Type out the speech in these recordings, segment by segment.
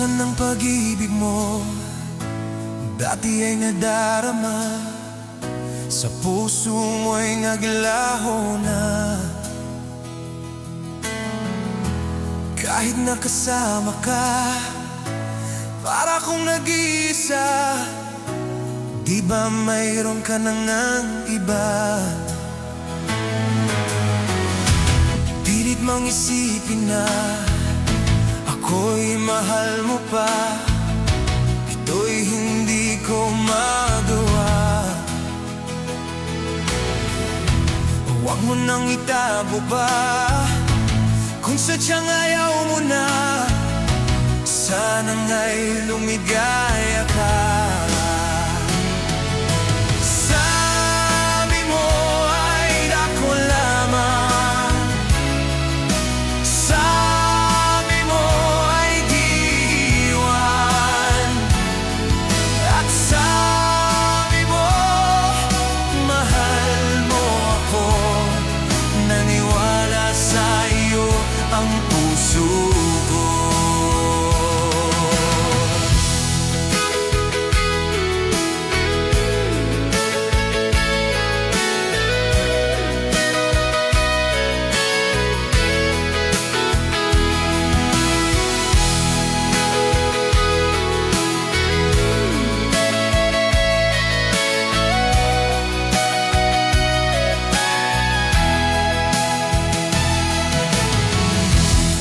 Karanasan ng pag-ibig mo dati ay nadarama, sa puso mo'y naglaho na. Kahit nakasama ka, para kong nag-iisa. Di ba mayroon ka na ngang iba? Pilit mang isipin na ako'y mahal mo pa. Ito'y hindi ko magawa. Huwag mo nang itabo pa, kung sadyang ayaw mo na. Sana nga'y lumigaya ka. Sabi mo ay ako lamang, sabi mo ay di iwan, at sabi mo mahal mo ako. Naniwala sa iyo ang puso ko.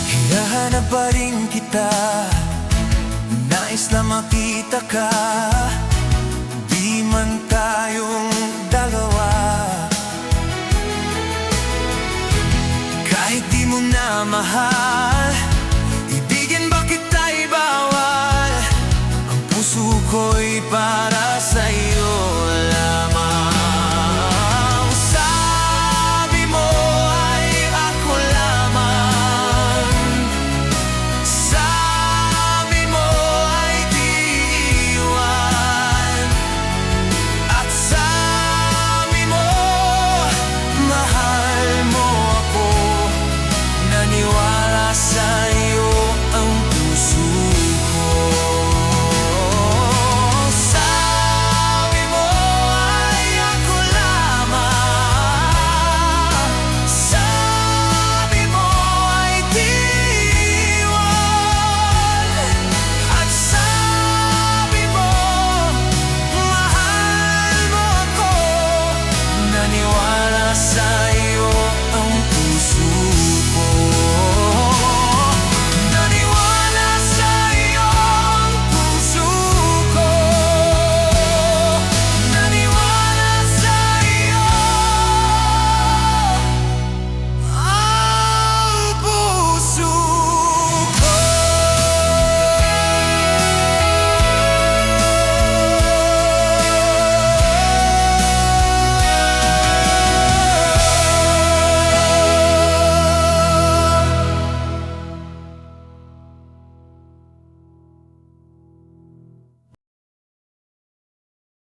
Hinahanap pa rin kita, nais na makita ka. Di man tayong dalawa, kahit di mo na mahal,